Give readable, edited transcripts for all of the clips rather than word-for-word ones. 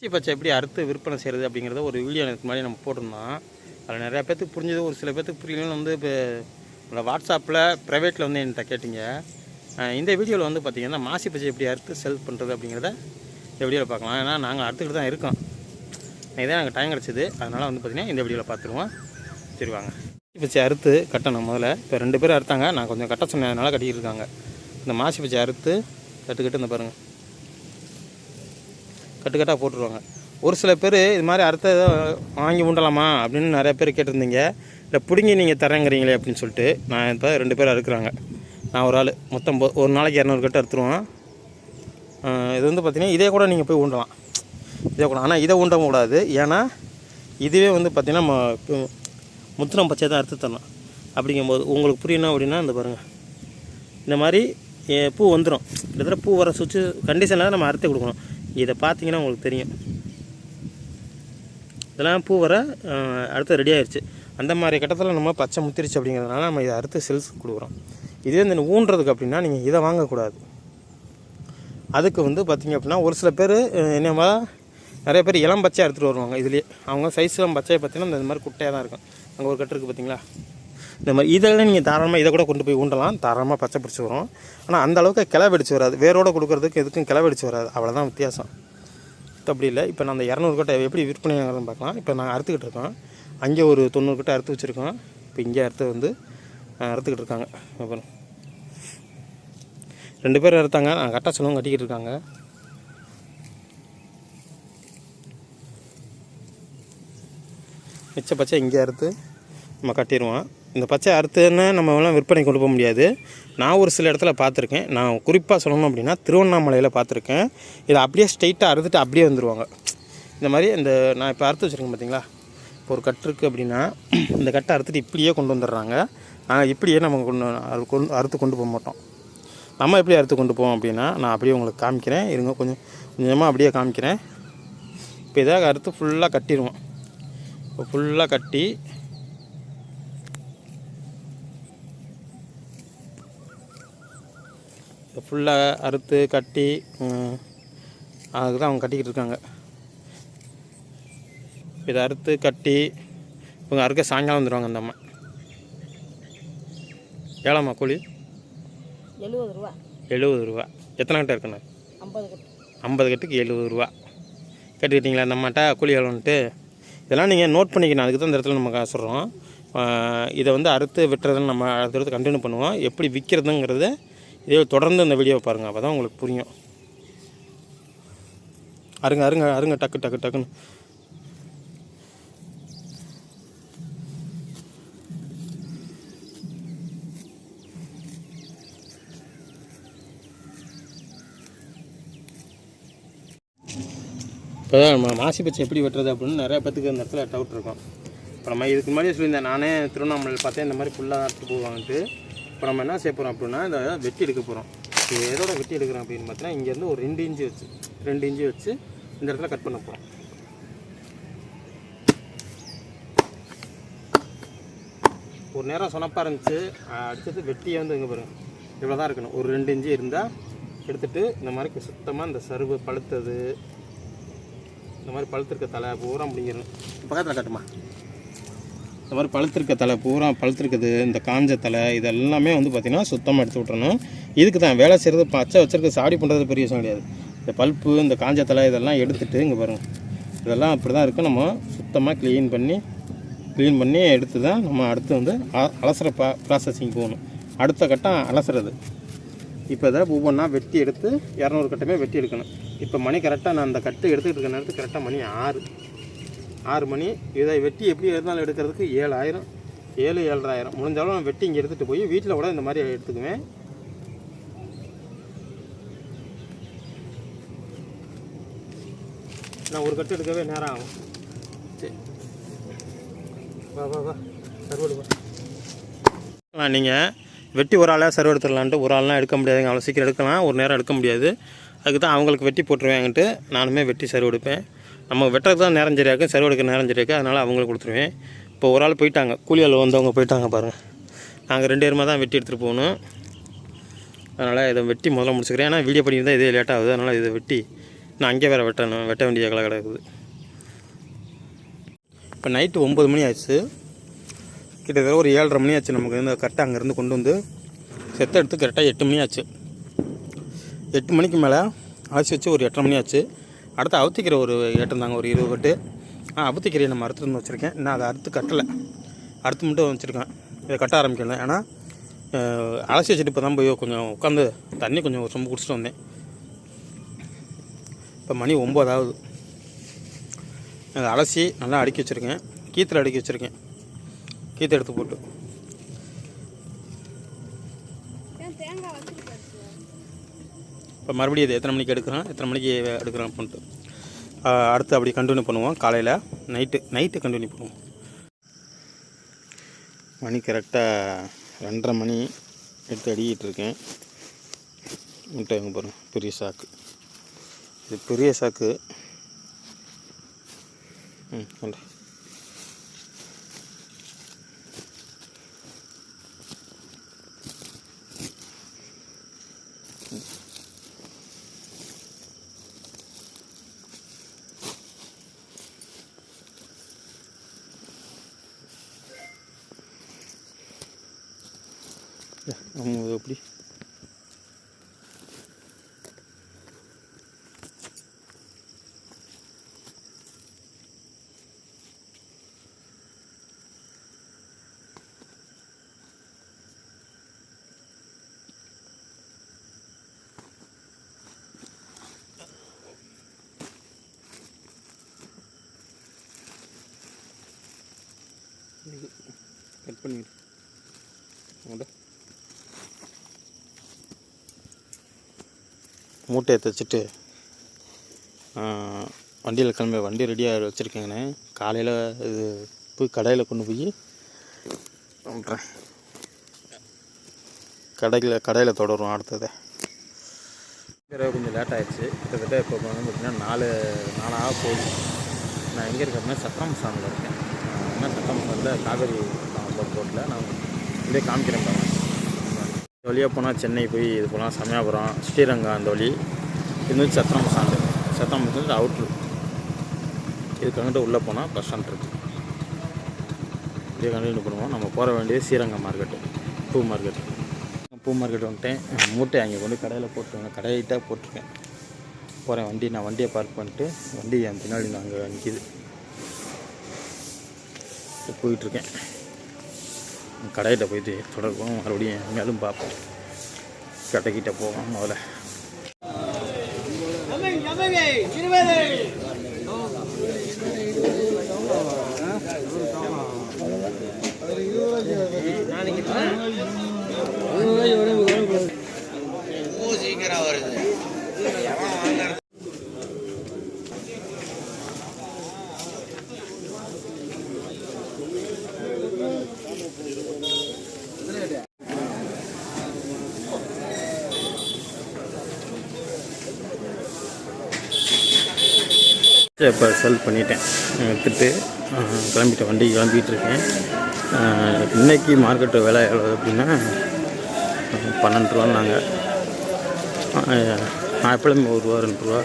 மாசி பச்சை எப்படி அறுத்து விற்பனை செய்கிறது அப்படிங்கிறத ஒரு வீடியோ எனக்கு முன்னாடி நம்ம போட்டிருந்தோம். அதில் நிறையா பேர்த்துக்கு புரிஞ்சது, ஒரு சில பேர்த்துக்கு புரியலன்னு வந்து இப்போ வாட்ஸ்அப்பில் ப்ரைவேட்டில் வந்து என்கிட்ட கேட்டிங்க. இந்த வீடியோவில் வந்து பார்த்திங்கன்னா மாசி பச்சை எப்படி அறுத்து செல் பண்ணுறது அப்படிங்கிறத இந்த வீடியோவில் பார்க்கலாம். ஏன்னா நாங்கள் அறுத்துக்கிட்டு தான் இருக்கோம். இதே எனக்கு டைம் கிடச்சிது, அதனால் வந்து பார்த்திங்கன்னா இந்த வீடியோவில் பார்த்துருவோம். சரி வாங்க. மாசி பச்சை அறுத்து கட்டணும். முதல்ல இப்போ 2 பேர் அறுத்தாங்க, நான் கொஞ்சம் கட்ட சொன்னதுனால கட்டிக்கிட்டு இருக்காங்க. இந்த மாசி பச்சை அறுத்து கட்டுக்கிட்டு இந்த பாருங்கள் கட்டுக்கட்டாக போட்டுருவாங்க. ஒரு சில பேர் இது மாதிரி அறுத்த வாங்கி உண்டலாமா அப்படின்னு நிறைய பேர் கேட்டிருந்தீங்க. இல்லை பிடுங்கி நீங்கள் தரேங்கிறீங்களே அப்படின்னு சொல்லிட்டு நான் இப்போ 2 பேர் அறுக்குறாங்க. நான் ஒரு ஆள் மொத்தம் ஒரு நாளைக்கு 200 கட்டு அறுத்துருவோம். இது வந்து பார்த்திங்கன்னா இதே கூட நீங்கள் போய் ஊண்டலாம், இதே கூட. ஆனால் இதை ஊண்டக்கூடாது, ஏன்னா இதுவே வந்து பார்த்திங்கன்னா நம்ம முத்தினம் பச்சை தான் அறுத்து தரணும். அப்படிங்கும்போது உங்களுக்கு புரியணும் அப்படின்னா இந்த பாருங்கள், இந்த மாதிரி பூ வந்துடும். கிட்டத்தட்ட பூ வர சுச்சு கண்டிஷனில் நம்ம அறுத்து கொடுக்கணும். இதை பார்த்தீங்கன்னா உங்களுக்கு தெரியும், இதெல்லாம் பூ வர அடுத்து ரெடி ஆகிடுச்சு. அந்த மாதிரி கட்டத்தில் நம்ம பச்சை முத்திருச்சு அப்படிங்கிறதுனால நம்ம இதை அறுத்து சேல்ஸ் கொடுக்குறோம். இதே இந்த ஊன்றதுக்கு அப்படின்னா நீங்கள் இதை வாங்கக்கூடாது. அதுக்கு வந்து பார்த்திங்க அப்படின்னா ஒரு சில பேர் என்னமா நிறைய பேர் இளம் பச்சையாக எடுத்துகிட்டு வருவாங்க. இதுலேயே அவங்க சைஸ்லாம் பச்சையை பார்த்தீங்கன்னா இந்த மாதிரி குட்டையாக தான் இருக்கும். அங்கே ஒரு கட்டு இருக்குது பார்த்தீங்களா, இந்த மாதிரி இதெல்லாம் நீங்கள் தாராளமாக இதை கூட கொண்டு போய் ஊண்டலாம், தாராளமாக பச்சை பிடிச்சி வரும். ஆனால் அந்தளவுக்கு கிளை வெடிச்சு வராது. வேரோடு கொடுக்குறதுக்கு எதுக்கும் கிளை வெடிச்சு வராது, அவ்வளோதான் வித்தியாசம். அப்படி இல்லை. இப்போ நான் அந்த 200 கட்டை எப்படி விற்பனை ஆகிறதுன்னு பார்க்கலாம். இப்போ நாங்கள் அறுத்துக்கிட்டு இருக்கோம். அங்கே ஒரு 90 கட்டை அறுத்து வச்சுருக்கோம். இப்போ இங்கே வந்து அறுத்துக்கிட்டு இருக்காங்க. அப்புறம் 2 பேர் அறுத்தாங்க, நான் கட்ட சொல்லுவோம் கட்டிக்கிட்டு இருக்காங்க. மிச்ச பச்சை இங்கே அறுத்து நம்ம கட்டிடுவோம். இந்த பச்சை அறுத்துன்னு நம்ம எல்லாம் விற்பனை கொண்டு போக முடியாது. நான் ஒரு சில இடத்துல பார்த்துருக்கேன். நான் குறிப்பாக சொல்லணும் அப்படின்னா திருவண்ணாமலையில் பார்த்துருக்கேன். இதை அப்படியே ஸ்ட்ரைட்டாக அறுத்துட்டு அப்படியே வந்துடுவாங்க. இந்த மாதிரி இந்த நான் இப்போ அறுத்து வச்சுருக்கேன் பார்த்தீங்களா, இப்போ ஒரு கட்டு இருக்குது அப்படின்னா இந்த கட்டை அறுத்துட்டு இப்படியே கொண்டு வந்துடுறாங்க. நாங்கள் இப்படியே நம்ம அறுத்து கொண்டு போக மாட்டோம். நம்ம எப்படி அறுத்து கொண்டு போவோம் அப்படின்னா நான் அப்படியே உங்களுக்கு காமிக்கிறேன். இருங்க, கொஞ்சம் கொஞ்சமாக அப்படியே காமிக்கிறேன். இப்போ இதாக அறுத்து ஃபுல்லாக கட்டிடுவோம். இப்போ ஃபுல்லாக கட்டி ஃபுல்லாக அறுத்து கட்டி அதுக்கு தான் அவங்க கட்டிக்கிட்டு இருக்காங்க. இதை அறுத்து கட்டி இவங்க அறுக்க சாயங்காலம் வந்துடுவாங்க. அந்த அம்மா ஏழாம்மா கூலி 70 ரூபா. 70 ரூபா. எத்தனை கட்டை இருக்குண்ணா? 50 கட்டு. 50 கட்டுக்கு 70 ரூபா. கட்டிக்கிட்டீங்களா அந்த அம்மாட்ட கூலி எவ்வளோன்ட்டு? இதெல்லாம் நீங்கள் நோட் பண்ணிக்கணும். அதுக்கு தான் இந்த இடத்துல நம்ம சொல்கிறோம். இதை வந்து அறுத்து விட்டுறதுன்னு நம்ம அடுத்தடுத்து கண்டினியூ பண்ணுவோம். எப்படி விற்கிறதுங்கிறத இதே தொடர்ந்து இந்த வீடியோவை பாருங்கள், அப்போ தான் உங்களுக்கு புரியும். அருங்க அருங்க அருங்க டக்கு டக்கு டக்குன்னு. இப்போ தான் நம்ம மாசி பச்சை எப்படி வெட்டுறது அப்படின்னு நிறையா பேத்துக்கு அந்த இடத்துல டவுட் இருக்கும். இப்போ நம்ம இதுக்கு முன்னாடியே சொல்லியிருந்தேன், நானே திருவண்ணாமலையில் பார்த்தேன் இந்த மாதிரி ஃபுல்லாக எடுத்துகிட்டு போவாங்கன்ட்டு. இப்போ நம்ம என்ன செய்ய போகிறோம் அப்படின்னா இந்த வெட்டி எடுக்க போகிறோம். இப்போ எதோட வெட்டி எடுக்கிறோம் அப்படின்னு பார்த்தீங்கன்னா இங்கேருந்து ஒரு 2 இன்ச்சு வச்சு இந்த இடத்துல கட் பண்ண போகிறோம். ஒரு நேரம் சொன்னப்பா இருந்துச்சு, அடுத்தது வெட்டியை வந்து இங்கே பாருங்கள் இவ்வளோ தான் இருக்கணும். ஒரு 2 இன்ச்சு இருந்தால் எடுத்துகிட்டு இந்த மாதிரி சுத்தமாக இந்த சருவு பழுத்தது, இந்த மாதிரி பழுத்திருக்க தலை பூரா அப்படிங்கிறணும். பக்கத்தில் கட்டுமா, இந்த மாதிரி பழுத்திருக்க தலை பூரா பழுத்திருக்குது, இந்த காஞ்ச தலை இதெல்லாமே வந்து பார்த்திங்கன்னா சுத்தமாக எடுத்து விட்றணும். இதுக்கு தான் வேலை செய்கிறது. பச்சை வச்சுருக்க சாடி பண்ணுறது பெரிய விஷயம் கிடையாது. இந்த பல்ப்பு, இந்த காஞ்ச தலை இதெல்லாம் எடுத்துகிட்டு இங்கே பாருங்கள், இதெல்லாம் அப்படி தான் இருக்குது. நம்ம சுத்தமாக க்ளீன் பண்ணி எடுத்து தான் நம்ம அடுத்து வந்து அலசுகிற ப்ராசஸிங் போகணும். அடுத்த கட்டம் அலசுறது. இப்போ இதை ஒவ்வொன்றா வெட்டி எடுத்து 200 கட்டமே வெட்டி எடுக்கணும். இப்போ மணி கரெக்டாக நான் அந்த கட்டு எடுத்துக்கிட்டு இருக்க நேரத்துக்கு கரெக்டாக மணி 6 மணி. இதை வெட்டி எப்படி இருந்தாலும் எடுக்கிறதுக்கு 7000 7,000 முடிஞ்சாலும் நான் வெட்டி இங்கே எடுத்துகிட்டு போய் வீட்டில் கூட இந்த மாதிரி எடுத்துக்குவேன். நான் ஒரு கட்டு எடுக்கவே நேரம் ஆகும். சரி வா சர்வெடு நீங்கள் வெட்டி ஒரு ஆளாக சர்வ் எடுத்துடலான்ட்டு ஒரு ஆள்லாம் எடுக்க முடியாதுங்க. அவ்வளோ சீக்கிரம் எடுக்கலாம், ஒரு நேரம் எடுக்க முடியாது. அதுக்கு தான் அவங்களுக்கு வெட்டி போட்டுருவேன்ட்டு நானுமே வெட்டி சர்வ் எடுப்பேன். நம்ம வெட்டுறது தான் நேரம் சரியாக இருக்குது, சர்வ் எடுக்க நேரம் சரியாக இருக்குது, அதனால் அவங்களுக்கு கொடுத்துருவேன். இப்போ ஒரு ஆள் போயிட்டாங்க, கூலியால் வந்தவங்க போயிட்டாங்க பாருங்கள். நாங்கள் 2 பேருமா தான் வெட்டி எடுத்துகிட்டு போகணும். அதனால் இதை வெட்டி முதல்ல முடிச்சுக்கிறேன். ஏன்னா வீடியோ பண்ணியிருந்தால் இதே லேட்டாகுது, அதனால் இதை வெட்டி நான் அங்கே வேறு வெட்ட வேண்டிய கலை கிடக்குது. இப்போ நைட்டு 9 மணி ஆச்சு. கிட்டத்தட்ட ஒரு 7:30 மணி ஆச்சு. நமக்கு வந்து கரெக்டாக அங்கேருந்து கொண்டு வந்து செத்த எடுத்து கரெக்டாக 8 மணி ஆச்சு. 8 மணிக்கு மேலே அழைச்சி வச்சு ஒரு 8:30 மணி ஆச்சு. அடுத்து அவுத்திக்கீரை ஒரு ஏட்டிருந்தாங்க, ஒரு 20 கட்டு. அவுத்திக்கீரையை நம்ம அறுத்துட்டு வச்சுருக்கேன். இன்னும் அதை அறுத்து கட்டலை, அறுத்து மட்டும் வச்சுருக்கேன். இதை கட்ட ஆரம்பிக்கணும். ஏன்னா அலசி வச்சுட்டு இப்போ தான் போய் கொஞ்சம் உட்காந்து தண்ணி கொஞ்சம் ரொம்ப குடிச்சிட்டு வந்தேன். இப்போ மணி 9 ஆகுது. அதை அலசி நல்லா அடுக்கி வச்சுருக்கேன். கீத்தில் அடுக்கி வச்சுருக்கேன். கீத்தை எடுத்து போட்டு இப்போ மறுபடியும் இது எத்தனை மணிக்கு எடுக்கிறோம், எத்தனை மணிக்கு எடுக்கிறோம் அப்படின்ட்டு அடுத்து அப்படி கண்டினியூ பண்ணுவோம். காலையில் நைட்டு கண்டினியூ பண்ணுவோம். மணி கரெக்டாக 2:30 மணி எடுத்து அடிக்கிட்டு இருக்கேன். முட்டை எங்கே பாருங்க, பெரிய சாக்கு. இது பெரிய சாக்கு. நன்றி. எப்படி கட் பண்ணி மூட்டையை தைச்சிட்டு வண்டியில் கிளம்பி வண்டி ரெடியாக வச்சுருக்கேங்கண்ணே. காலையில் இது போய் கடையில் கொண்டு போய் பண்ணுறேன். கடையில் தொடரும் அடுத்தது. கொஞ்சம் லேட் ஆகிடுச்சு. கிட்டத்தட்ட இப்போ வந்து பார்த்திங்கன்னா 4 போகுது. நான் எங்கே இருக்கேன் அப்படின்னா சத்திரம் சாமியில் இருக்கேன். ஏன்னா சத்திரம் சாமியில் காவேரி ரோட்டில் நான் இப்படியே காமிக்கிறேன் பாருங்கள். இந்த வழியாக போனால் சென்னை போய் இது போகலாம், சமயாபுரம், ஸ்ரீரங்கம். அந்த வழி இது வந்து சத்திரம் வந்து அவுட்ரு. இதுக்கு வந்துட்டு உள்ளே போனால் பஸ் ஸ்டாண்ட் இருக்குது. இப்படியே கண்டினியூ பண்ணுவோம். நம்ம போகிற வேண்டியது ஸ்ரீரங்கம் மார்க்கெட்டு, பூ மார்க்கெட் வந்துட்டேன். மூட்டை அங்கே கொண்டு கடையில் போட்டுருவேன். கடையிட்டாக போட்டிருக்கேன். போகிறேன். நான் வண்டியை பார்க் பண்ணிட்டு வண்டி என் பின்னாடி நான் அங்கே நிற்கிது போயிட்டுருக்கேன். கடையிட்ட போயிட்டு தொடர்போம். மறுபடியும் மேலும் பார்ப்போம். கடைக்கிட்ட போவோம். முதல்ல சீக்கிரம் வருது. இப்போ செல் பண்ணிட்டேன். எடுத்துகிட்டு கிளம்பிட்டேன். வண்டி கிளம்பிகிட்டு இருக்கேன். இன்றைக்கி மார்க்கெட்டு விலை எவ்வளோ அப்படின்னா 12 ரூபான்னாங்க. நான் எப்பொழுதுமே 1 ரூபா 2 ரூபா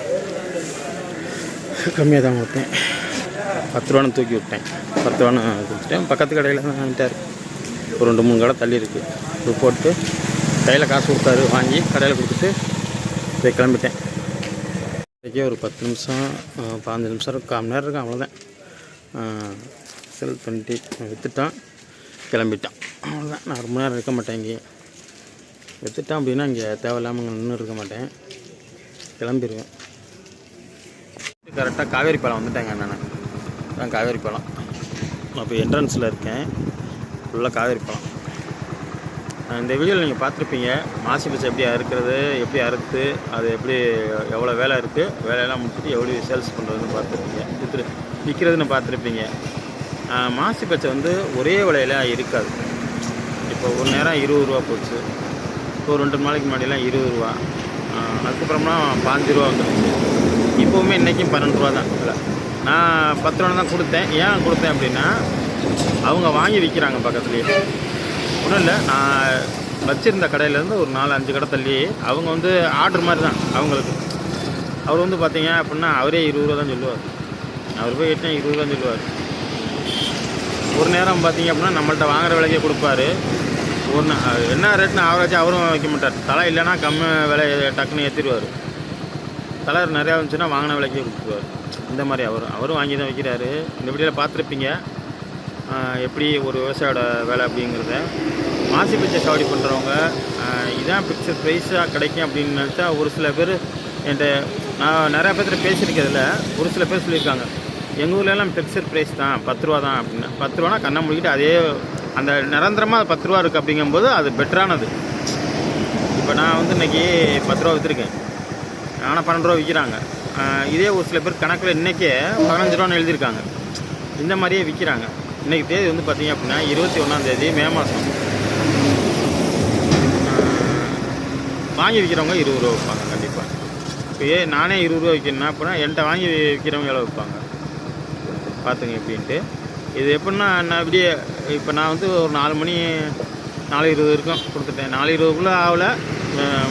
கம்மியாக தான் கொடுத்தேன். 10 ரூபான்னு தூக்கி விட்டேன். 10 ரூபான்னு கொடுத்துட்டேன். பக்கத்து கடையில் தான் வாங்கிட்டார். ஒரு 2-3 கடை தள்ளி இருக்குது. இது போட்டு கையில் காசு கொடுத்தாரு. வாங்கி கடையில் கொடுத்துட்டு போய் கிளம்பிட்டேன். இன்றைக்கே ஒரு 10 நிமிஷம் 15 நிமிஷம் 1/4 மணி நேரம் இருக்கும். அவ்வளோதான். செல் பண்ணிட்டு விற்றுட்டான், கிளம்பிட்டான். அவ்வளோதான். நான் 1 மணி நேரம் இருக்க மாட்டேன். இங்கே விற்றுட்டான் அப்படின்னா இங்கே தேவையில்லாமல் நின்று இருக்க மாட்டேன், கிளம்பிடுவேன். கரெக்டாக காவேரி பாலம் வந்துட்டேங்க. நான் காவேரி பாலம். நான் இப்போ என்ட்ரன்ஸில் இருக்கேன். ஃபுல்லாக காவேரி பாலம். இந்த வீடியோவில் நீங்கள் பார்த்துருப்பீங்க. மாசி பச்சை எப்படி அறுக்கிறது, எப்படி அறுத்து அது எப்படி எவ்வளோ வேலை இருக்குது, வேலையெல்லாம் முடிச்சுட்டு எப்படி சேல்ஸ் பண்ணுறதுன்னு பார்த்துருப்பீங்க. விற்கிறதுன்னு பார்த்துருப்பீங்க. மாசி பச்சை வந்து ஒரே விலையில் இருக்காது. இப்போ ஒரு நேரம் 20 ரூபா போச்சு. இப்போ 2 நாளைக்கு முன்னாடியெல்லாம் 20 ரூபா. அதுக்கப்புறமா 15 ரூபா வந்துடுச்சு. இப்போவுமே இன்றைக்கும் 12 ரூபா தான் இல்லை. நான் 10 ரூபா தான் கொடுத்தேன். ஏன் கொடுத்தேன் அப்படின்னா அவங்க வாங்கி விற்கிறாங்க பக்கத்துலேயே. ஒன்றும் இல்லை, நான் வச்சுருந்த கடையிலேருந்து ஒரு 4-5 கடை தள்ளி அவங்க வந்து ஆர்டர் மாதிரி தான் அவங்களுக்கு. அவர் வந்து பார்த்தீங்க அப்படின்னா அவரே 20 ரூபா தான் சொல்லுவார். அவர் போய் கேட்டால் 20 ரூபா சொல்லுவார். ஒரு நேரம் பார்த்தீங்க அப்படின்னா நம்மள்ட்ட வாங்குற விலைக்கே கொடுப்பாரு. என்ன ரேட்னு ஆவரேஜாக அவரும் வைக்க மாட்டார். தலை இல்லைன்னா கம்மி விலை டக்குன்னு ஏற்றிடுவார். தலை நிறையா இருந்துச்சுன்னா வாங்கின விலைக்கே கொடுத்துருவார். இந்த மாதிரி அவரும் வாங்கி தான் வைக்கிறாரு. இந்த வீடியோவில் பார்த்துருப்பீங்க எப்படி ஒரு விவசாயோட வேலை அப்படிங்கிறத. மாசி பச்சை சாவடி பண்ணுறவங்க இதான் பிக்சர் ப்ரைஸாக கிடைக்கும் அப்படின்னு நினச்சா ஒரு சில பேர் என்கிட்ட நான் நிறையா பேர்கிட்ட பேசியிருக்கிறதுல ஒரு சில பேர் சொல்லியிருக்காங்க, எங்கள் ஊர்லெலாம் பிக்சர் ப்ரைஸ் தான் 10 ரூபா தான் அப்படின்னு. 10 ரூபானா கண்ணை முடிக்கிட்டு அதே அந்த நிரந்தரமாக 10 ரூபா இருக்குது அப்படிங்கும்போது அது பெட்டரானது. இப்போ நான் வந்து இன்றைக்கி 10 ரூபா விற்றுருக்கேன், ஆனால் 12 ரூபா விற்கிறாங்க. இதே ஒரு சில பேர் கணக்கில் இன்றைக்கே 15 ரூபான்னு எழுதியிருக்காங்க. இந்த மாதிரியே விற்கிறாங்க. இன்றைக்கி தேதி வந்து பார்த்திங்க அப்படின்னா 21 மே மாதம். வாங்கி விற்கிறவங்க 20 ரூபா வைப்பாங்க கண்டிப்பாக. இப்போ நானே 20 ரூபா விற்கணும்னா அப்படின்னா என்கிட்ட வாங்கி விற்கிறவங்க எவ்வளோ வைப்பாங்க பார்த்துங்க எப்படின்ட்டு. இது எப்படின்னா நான் இப்படியே இப்போ நான் வந்து ஒரு 4 மணி 4:20 இருக்கும் கொடுத்துட்டேன். 4:20க்குள்ளே ஆகலை,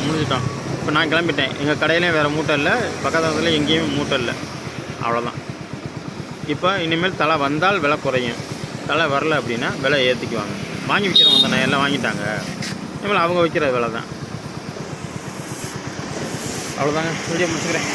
முடிஞ்சிட்டோம். இப்போ நான் கிளம்பிட்டேன். எங்கள் கடையிலையும் வேறு மூட்டை இல்லை, பக்கத்தில் எங்கேயுமே மூட்டை இல்லை, அவ்வளோதான். இப்போ இனிமேல் தலை வந்தால் விலை குறையும், தலை வரல அப்படின்னா விலை ஏற்றிக்குவாங்க. வாங்கி விற்கிறவங்க தானே எல்லாம் வாங்கிட்டாங்க, இனிமேல் அவங்க வைக்கிற விலை தான். அவ்வளோதாங்க, வீடியோ முடிச்சுக்கிறேன்.